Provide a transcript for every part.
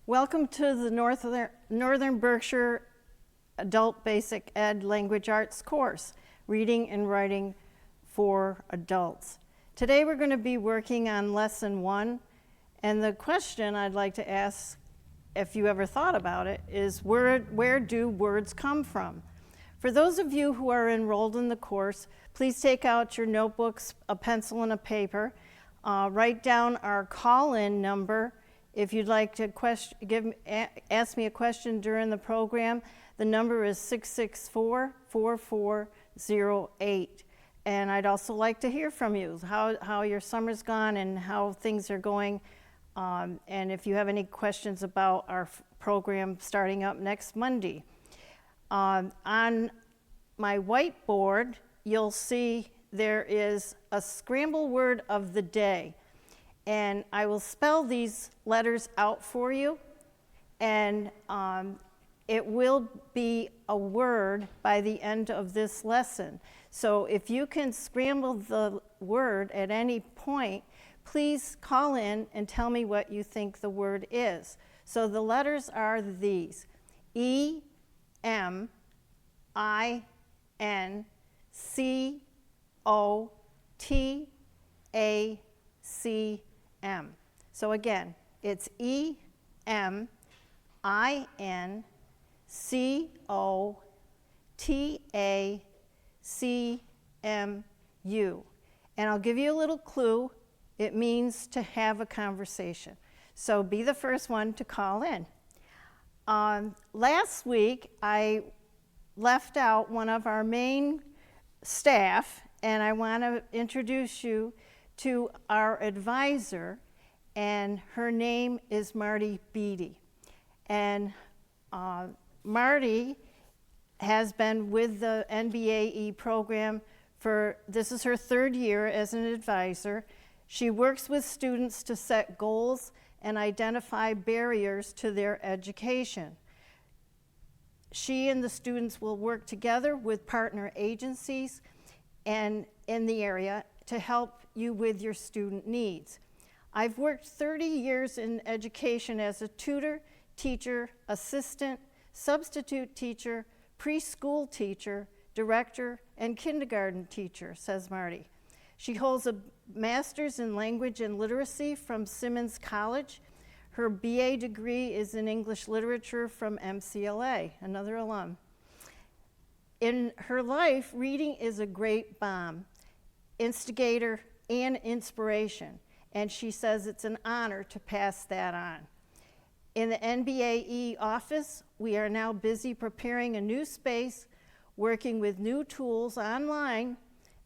Welcome to the Northern Berkshire Adult Basic Ed Language Arts course, Reading and Writing for Adults. Today we're going to be working on Lesson 1, and the question I'd like to ask, if you ever thought about it, is where do words come from? For those of you who are enrolled in the course, please take out your notebooks, a pencil, and a paper. Write down our call-in number. If you'd like to ask me a question during the program, the number is 664-4408. And I'd also like to hear from you, how your summer's gone and how things are going. And if you have any questions about our program starting up next Monday. On my whiteboard, you'll see there is a scramble word of the day. And I will spell these letters out for you, and it will be a word by the end of this lesson. So if you can scramble the word at any point, please call in and tell me what you think the word is. So the letters are these: E, M, I, N, C, O, T, A, C, M. So again, it's E, M, I, N, C, O, T, A, C, M, U. And I'll give you a little clue. It means to have a conversation. So be the first one to call in. Last week, I left out one of our main staff, and I want to introduce you to our advisor, and her name is Marty Beatty. And Marty has been with the NBAE program this is her third year as an advisor. She works with students to set goals and identify barriers to their education. She and the students will work together with partner agencies and in the area to help you with your student needs. I've worked 30 years in education as a tutor, teacher, assistant, substitute teacher, preschool teacher, director, and kindergarten teacher, says Marty. She holds a master's in language and literacy from Simmons College. Her BA degree is in English literature from MCLA, another alum. In her life, reading is a great balm, instigator, and inspiration, and she says it's an honor to pass that on. In the NBAE office, we are now busy preparing a new space, working with new tools online,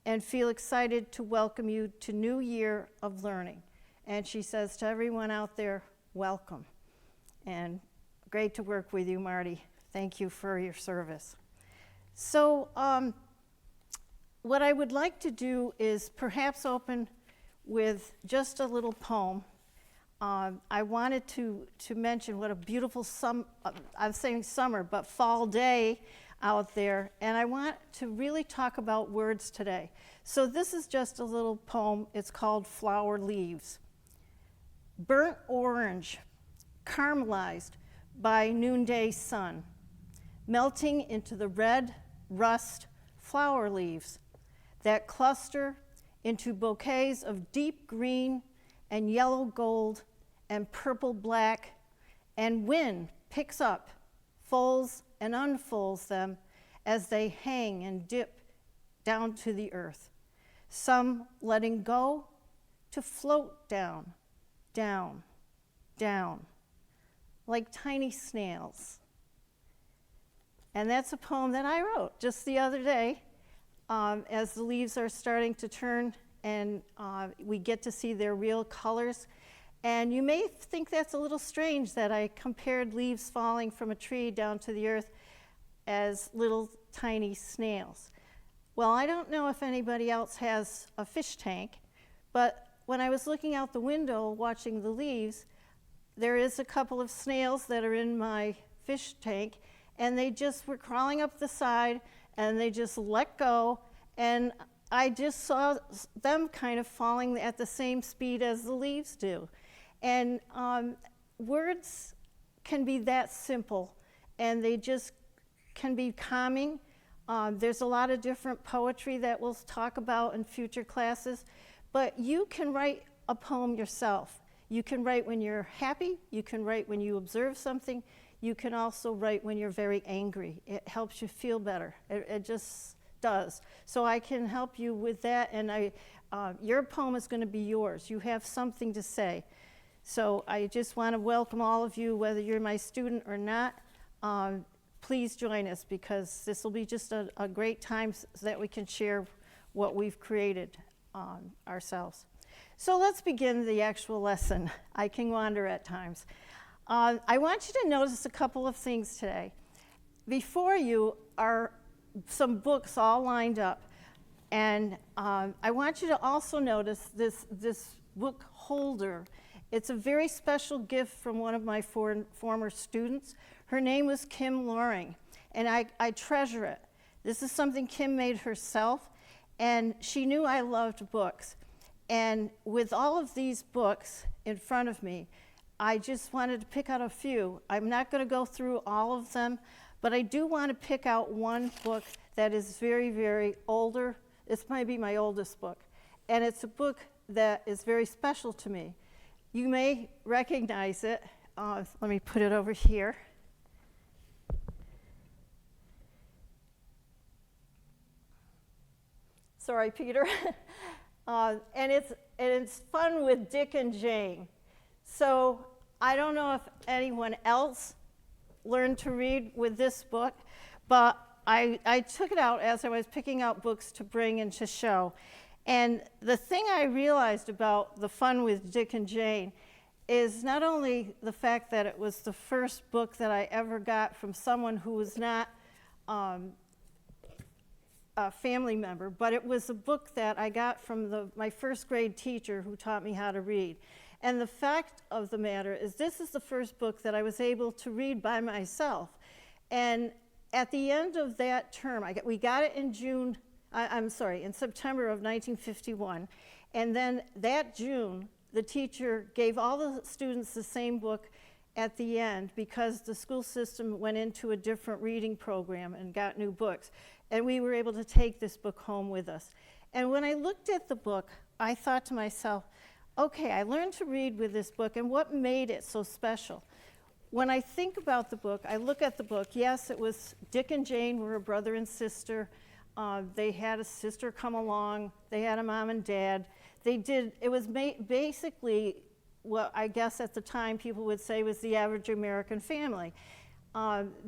and feel excited to welcome you to New Year of Learning. And she says to everyone out there, welcome. And great to work with you, Marty. Thank you for your service. So, what I would like to do is perhaps open with just a little poem. I wanted to mention what a beautiful I'm saying summer, but fall day out there, and I want to really talk about words today. So this is just a little poem. It's called Flower Leaves. Burnt orange, caramelized by noonday sun, melting into the red rust flower leaves that cluster into bouquets of deep green and yellow gold and purple black, and wind picks up, folds and unfolds them as they hang and dip down to the earth, some letting go to float down, down, down, like tiny snails. And that's a poem that I wrote just the other day. as the leaves are starting to turn and we get to see their real colors. And you may think that's a little strange that I compared leaves falling from a tree down to the earth as little tiny snails. Well, I don't know if anybody else has a fish tank, but when I was looking out the window watching the leaves, there is a couple of snails that are in my fish tank, and they just were crawling up the side, and they just let go, and I just saw them kind of falling at the same speed as the leaves do. And words can be that simple, and they just can be calming. There's a lot of different poetry that we'll talk about in future classes, but you can write a poem yourself. You can write when you're happy, you can write when you observe something, you can also write when you're very angry. It helps you feel better. It just does. So I can help you with that, and your poem is going to be yours. You have something to say. So I just want to welcome all of you, whether you're my student or not. Please join us, because this will be just a great time so that we can share what we've created ourselves. So let's begin the actual lesson. I can wander at times. I want you to notice a couple of things today. Before you are some books all lined up, and I want you to also notice this book holder. It's a very special gift from one of my former students. Her name was Kim Loring, and I treasure it. This is something Kim made herself, and she knew I loved books. And with all of these books in front of me, I just wanted to pick out a few. I'm not going to go through all of them, but I do want to pick out one book that is very, very older. This might be my oldest book, and it's a book that is very special to me. You may recognize it. Let me put it over here. Sorry, Peter. And it's Fun with Dick and Jane. So I don't know if anyone else learned to read with this book, but I took it out as I was picking out books to bring and to show. And the thing I realized about the Fun with Dick and Jane is not only the fact that it was the first book that I ever got from someone who was not a family member, but it was a book that I got from my first grade teacher who taught me how to read. And the fact of the matter is this is the first book that I was able to read by myself. And at the end of that term, we got it in in September of 1951. And then that June, the teacher gave all the students the same book at the end because the school system went into a different reading program and got new books. And we were able to take this book home with us. And when I looked at the book, I thought to myself, okay, I learned to read with this book, and what made it so special? When I think about the book, I look at the book, yes, it was Dick and Jane were a brother and sister. They had a sister come along. They had a mom and dad. It was basically what I guess at the time people would say was the average American family.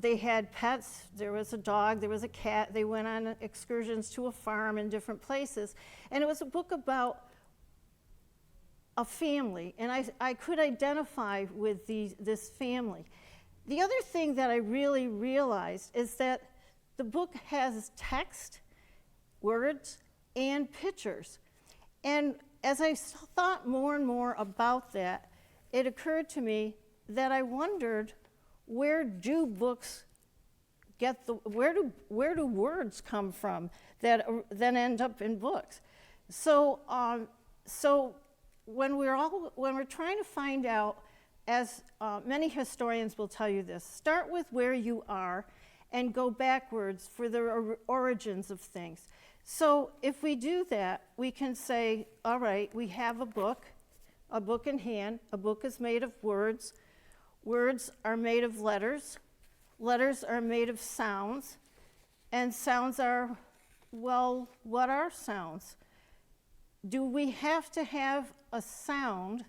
They had pets. There was a dog. There was a cat. They went on excursions to a farm in different places. And it was a book about a family. And I could identify with this family. The other thing that I really realized is that the book has text, words, and pictures. And as I thought more and more about that, it occurred to me that I wondered, where do books where do words come from that then end up in books? So when we're trying to find out, as many historians will tell you this, start with where you are and go backwards for the origins of things. So if we do that, we can say, all right, we have a book in hand. A book is made of words. Words are made of letters. Letters are made of sounds. And sounds are, well, what are sounds? Do we have to have a sound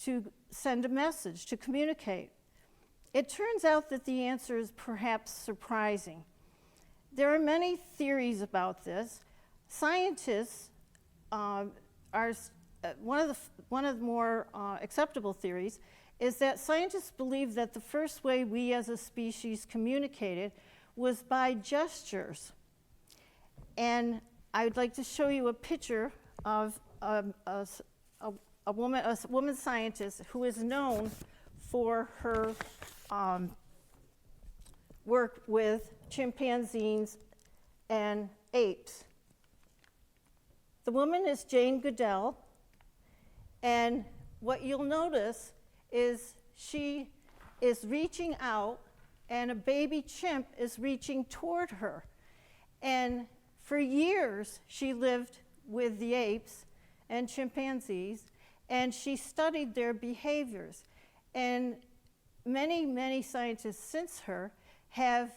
to send a message, to communicate? It turns out that the answer is perhaps surprising. There are many theories about this. Scientists one of the more acceptable theories is that scientists believe that the first way we as a species communicated was by gestures. And I would like to show you a picture of a woman scientist who is known for her work with chimpanzees and apes. The woman is Jane Goodell, and what you'll notice is she is reaching out and a baby chimp is reaching toward her. And for years, she lived with the apes and chimpanzees, and she studied their behaviors. And many, many scientists since her have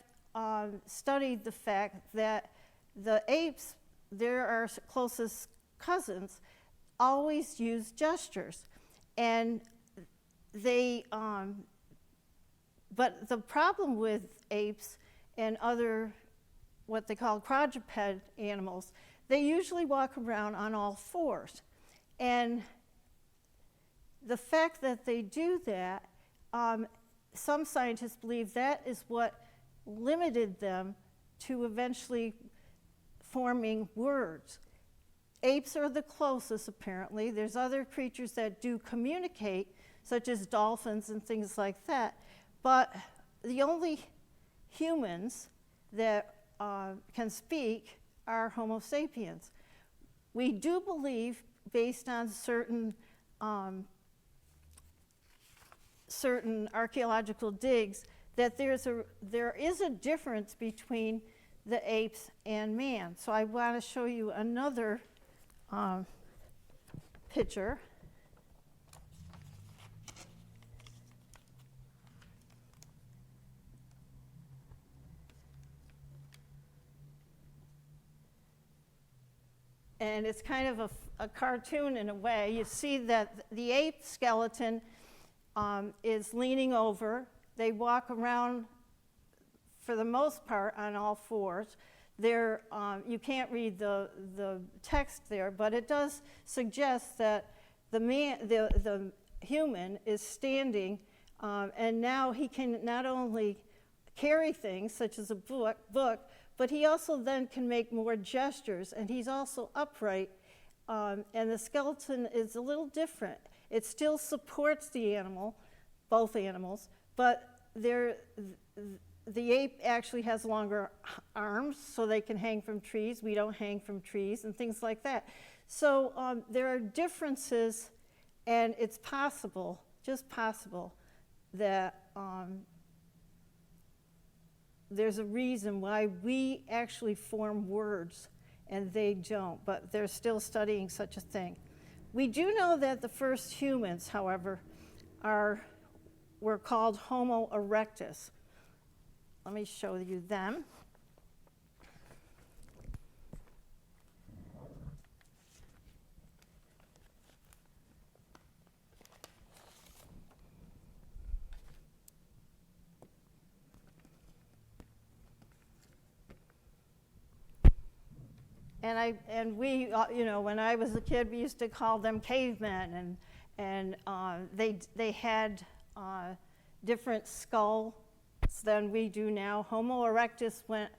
studied the fact that the apes, their closest cousins, always use gestures. And but the problem with apes and other what they call quadruped animals, they usually walk around on all fours. And the fact that they do that, some scientists believe that is what limited them to eventually forming words. Apes are the closest, apparently. There's other creatures that do communicate, such as dolphins and things like that. But the only humans that can speak are Homo sapiens. We do believe, based on certain archaeological digs, that there is a difference between the apes and man. So I want to show you another picture. And it's kind of a cartoon in a way. You see that the ape skeleton is leaning over. They walk around, for the most part, on all fours. You can't read the text there, but it does suggest that the human is standing, and now he can not only carry things, such as a book, but he also then can make more gestures, and he's also upright, and the skeleton is a little different. It still supports the animal, both animals, but the ape actually has longer arms, so they can hang from trees. We don't hang from trees, and things like that. So there are differences, and it's possible, just possible, that there's a reason why we actually form words and they don't, but they're still studying such a thing. We do know that the first humans, however, were called Homo erectus. Let me show you them. And we, when I was a kid, we used to call them cavemen, and they had different skulls than we do now. Homo erectus went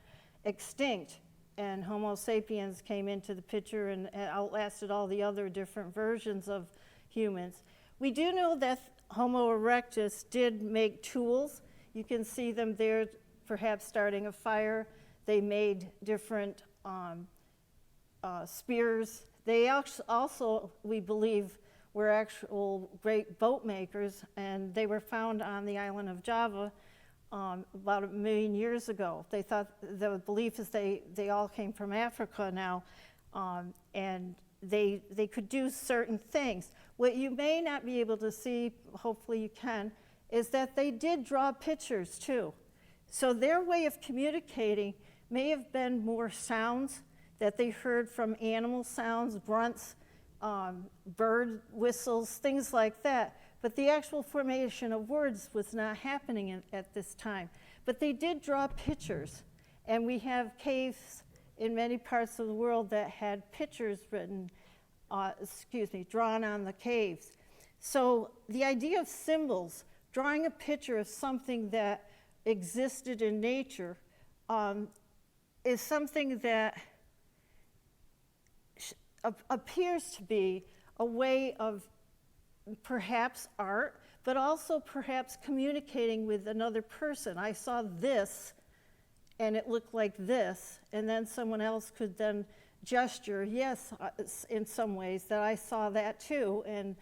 extinct, and Homo sapiens came into the picture and outlasted all the other different versions of humans. We do know that Homo erectus did make tools. You can see them there, perhaps starting a fire. They made different spears. They also, we believe, were actual great boat makers, and they were found on the island of Java about 1 million years ago. They thought, the belief is they all came from Africa now, and they could do certain things. What you may not be able to see, hopefully you can, is that they did draw pictures too. So their way of communicating may have been more sounds that they heard from animal sounds, grunts, bird whistles, things like that. But the actual formation of words was not happening at this time. But they did draw pictures, And we have caves in many parts of the world that had pictures drawn on the caves. So the idea of symbols, drawing a picture of something that existed in nature, is something that appears to be a way of perhaps art, but also perhaps communicating with another person. I saw this, and it looked like this, and then someone else could then gesture, yes, in some ways, that I saw that too, and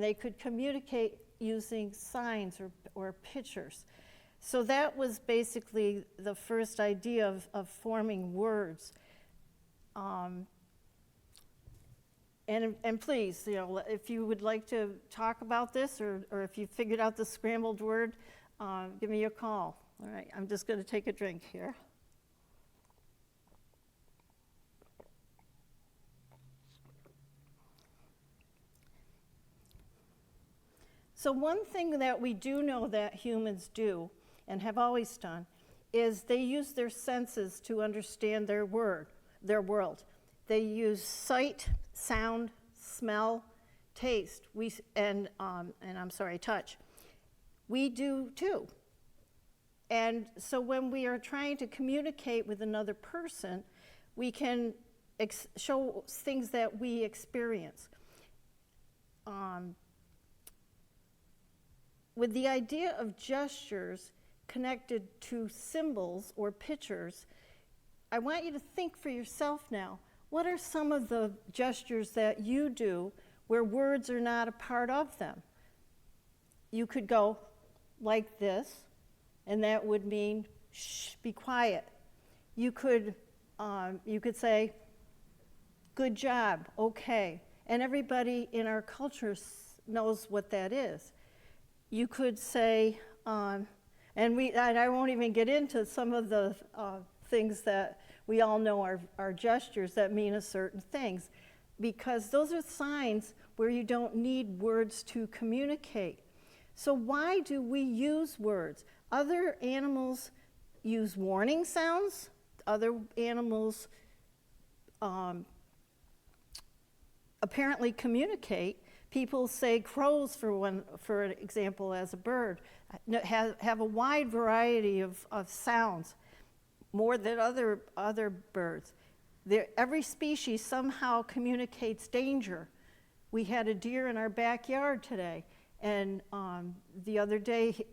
they could communicate using signs or pictures. So that was basically the first idea of forming words. And please, if you would like to talk about this, or if you figured out the scrambled word, give me a call. All right, I'm just going to take a drink here. So one thing that we do know that humans do, and have always done, is they use their senses to understand their world. They use sight, sound, smell, taste, touch. We do too. And so when we are trying to communicate with another person, we can show things that we experience. With the idea of gestures connected to symbols or pictures, I want you to think for yourself now, what are some of the gestures that you do where words are not a part of them? You could go like this, and that would mean, shh, be quiet. You could say, good job, okay. And everybody in our culture knows what that is. You could say, and I won't even get into some of the things that we all know are gestures that mean a certain things, because those are signs where you don't need words to communicate. So why do we use words? Other animals use warning sounds. Other animals apparently communicate. People say crows, for example, as a bird, have a wide variety of sounds, more than other birds. Every species somehow communicates danger. We had a deer in our backyard today, and the other day,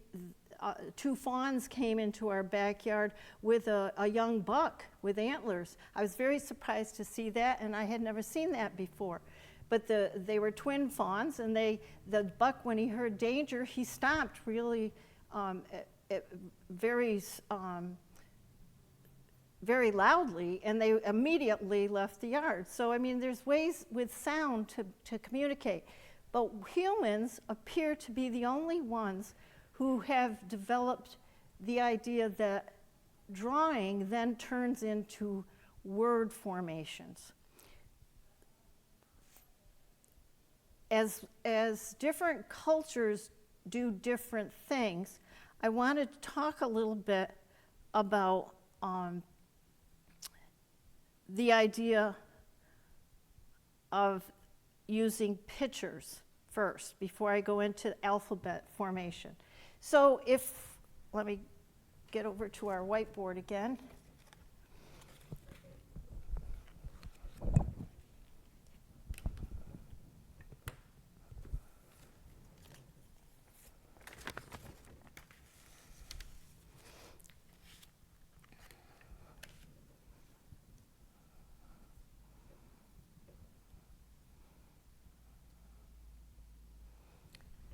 2 fawns came into our backyard with a young buck with antlers. I was very surprised to see that, and I had never seen that before. But they were twin fawns, and the buck, when he heard danger, he stopped really very loudly, and they immediately left the yard. So, I mean, there's ways with sound to communicate. But humans appear to be the only ones who have developed the idea that drawing then turns into word formations. As different cultures do different things, I wanted to talk a little bit about the idea of using pictures first before I go into alphabet formation. So let me get over to our whiteboard again.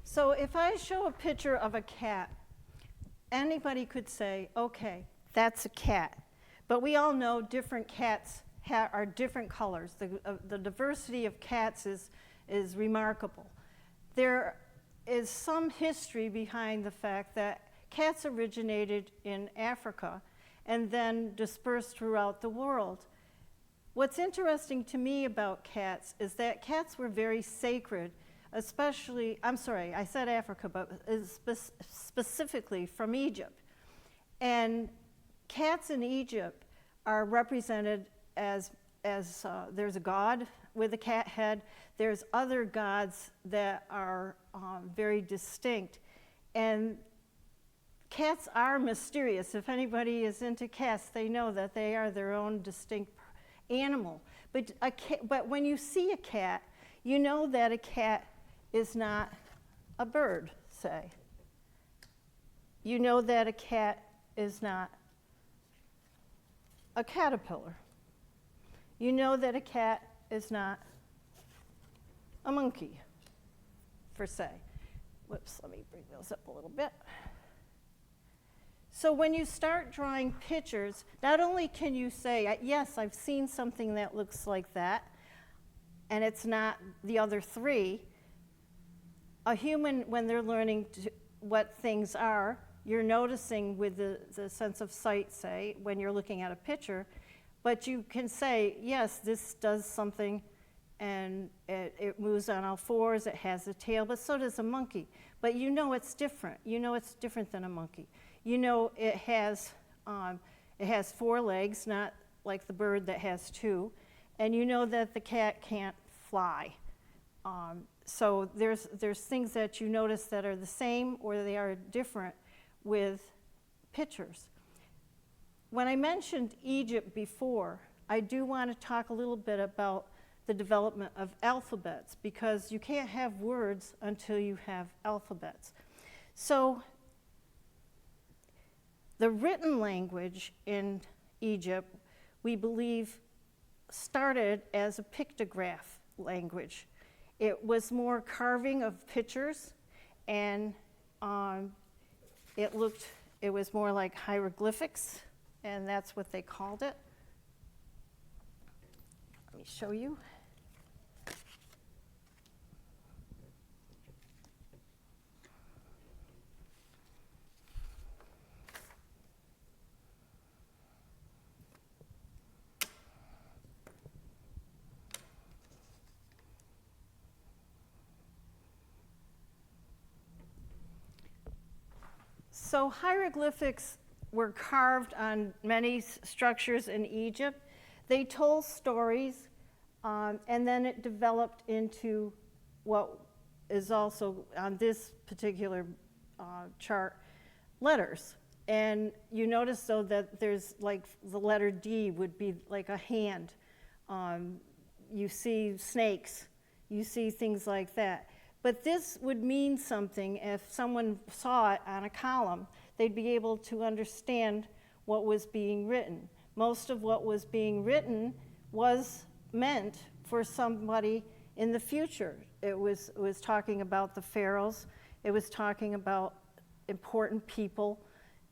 So if I show a picture of a cat, anybody could say, okay, that's a cat. But we all know different cats are different colors. The diversity of cats is remarkable. There is some history behind the fact that cats originated in Africa and then dispersed throughout the world. What's interesting to me about cats is that cats were very sacred, especially, I'm sorry, I said Africa, but specifically from Egypt. And cats in Egypt are represented as there's a god with a cat head. There's other gods that are very distinct. And cats are mysterious. If anybody is into cats, they know that they are their own distinct animal. But when you see a cat, you know that a cat is not a bird, say. You know that a cat is not a caterpillar. You know that a cat is not a monkey, per se. Whoops, let me bring those up a little bit. So when you start drawing pictures, not only can you say, yes, I've seen something that looks like that, and it's not the other three. A human, when they're learning what things are, you're noticing with the sense of sight, say, when you're looking at a picture, but you can say, yes, this does something, and it moves on all fours, it has a tail, but so does a monkey. But you know it's different. You know it's different than a monkey. You know it has 4 legs, not like the bird that has 2, and you know that the cat can't fly. So there's things that you notice that are the same or they are different with pictures. When I mentioned Egypt before, I do want to talk a little bit about the development of alphabets, because you can't have words until you have alphabets. So the written language in Egypt, we believe, started as a pictograph language. It was more carving of pictures, and it was more like hieroglyphics, and that's what they called it. Let me show you. So hieroglyphics were carved on many structures in Egypt. They told stories, and then it developed into what is also on this particular chart, letters. And you notice, though, that there's like the letter D would be like a hand. You see snakes, you see things like that. But this would mean something if someone saw it on a column. They'd be able to understand what was being written. Most of what was being written was meant for somebody in the future. It was talking about the pharaohs. It was talking about important people.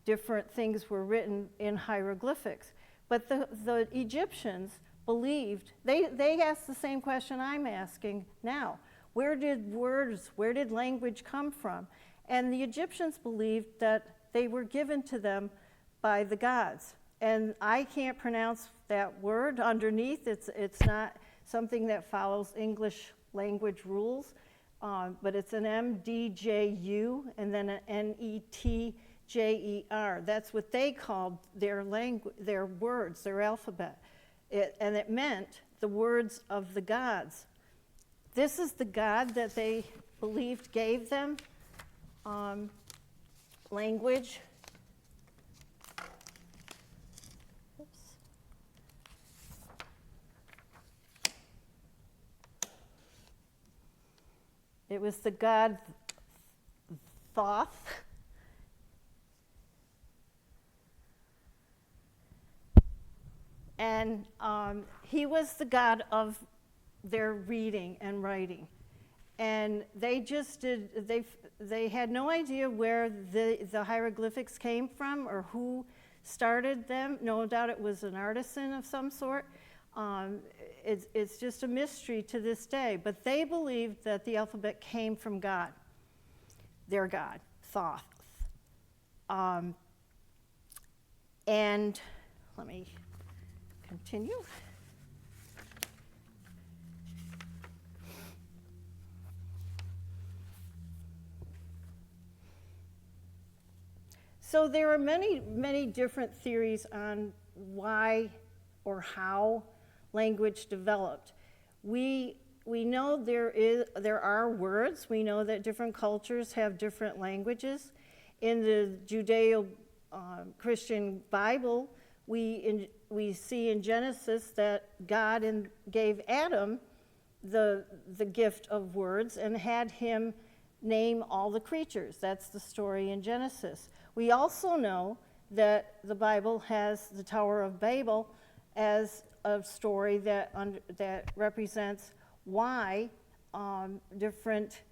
Different things were written in hieroglyphics. But the Egyptians believed, they asked the same question I'm asking now. Where did language come from? And the Egyptians believed that they were given to them by the gods. And I can't pronounce that word underneath. It's not something that follows English language rules, but it's an MDJU and then an NETJER. That's what they called their language, their words, their alphabet. And it meant the words of the gods. This is the God that they believed gave them language. Oops. It was the god Thoth. And he was the god of their reading and writing. And they just they had no idea where the hieroglyphics came from or who started them. No doubt it was an artisan of some sort. It's just a mystery to this day. But they believed that the alphabet came from God, their God, Thoth. And let me continue. So there are many, many different theories on why or how language developed. We know there are words. We know that different cultures have different languages. In the Judeo-Christian Bible, we see in Genesis that God gave Adam the gift of words and had him name all the creatures. That's the story in Genesis. We also know that the Bible has the Tower of Babel as a story that represents why different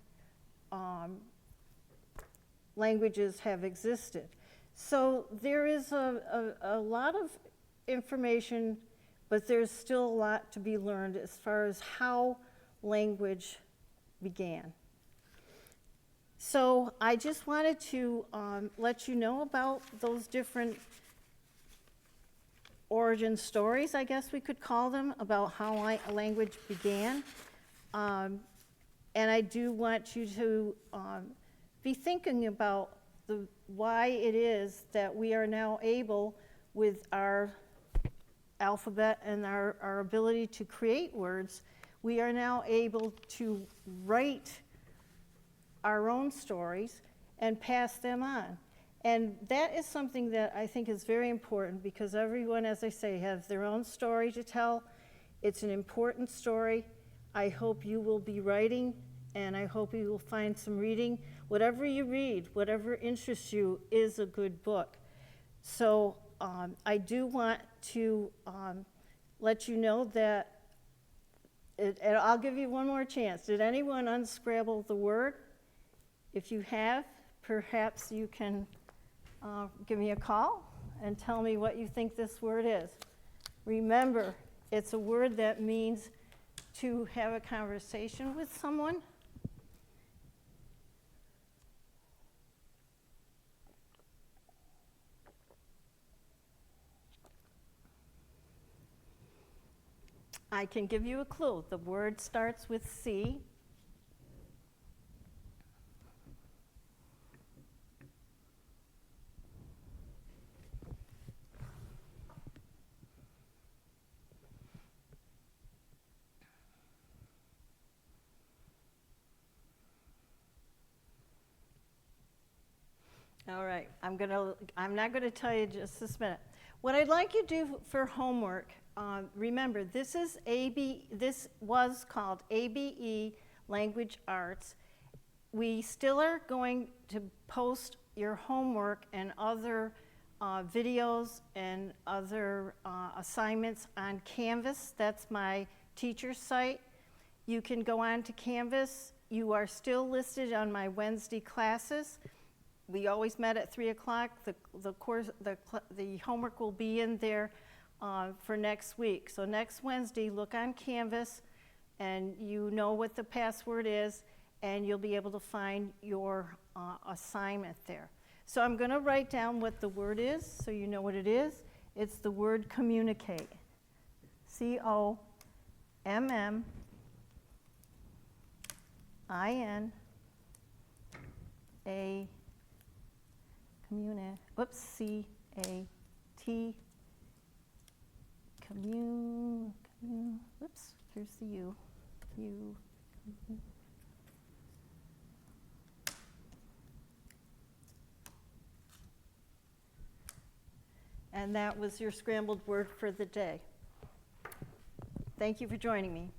languages have existed. So there is a lot of information, but there's still a lot to be learned as far as how language began. So I just wanted to let you know about those different origin stories, I guess we could call them, about how language began. And I do want you to be thinking about why it is that we are now able, with our alphabet and our ability to create words, we are now able to write our own stories and pass them on. And that is something that I think is very important, because everyone, as I say, has their own story to tell. It's an important story. I hope you will be writing, and I hope you will find some reading. Whatever you read, whatever interests you, is a good book. So I do want to let you know that, and I'll give you one more chance. Did anyone unscramble the word? If you have, perhaps you can give me a call and tell me what you think this word is. Remember, it's a word that means to have a conversation with someone. I can give you a clue. The word starts with C. All right, I'm not gonna tell you just this minute. What I'd like you to do for homework, remember, this was called ABE Language Arts. We still are going to post your homework and other videos and other assignments on Canvas. That's my teacher site. You can go on to Canvas. You are still listed on my Wednesday classes. We always met at 3 o'clock. The homework will be in there for next week. So next Wednesday, look on Canvas, and you know what the password is, and you'll be able to find your assignment there. So I'm going to write down what the word is, so you know what it is. It's the word communicate. C-O-M-M-I-N-A C-A-T, whoops, here's the U. And that was your scrambled word for the day. Thank you for joining me.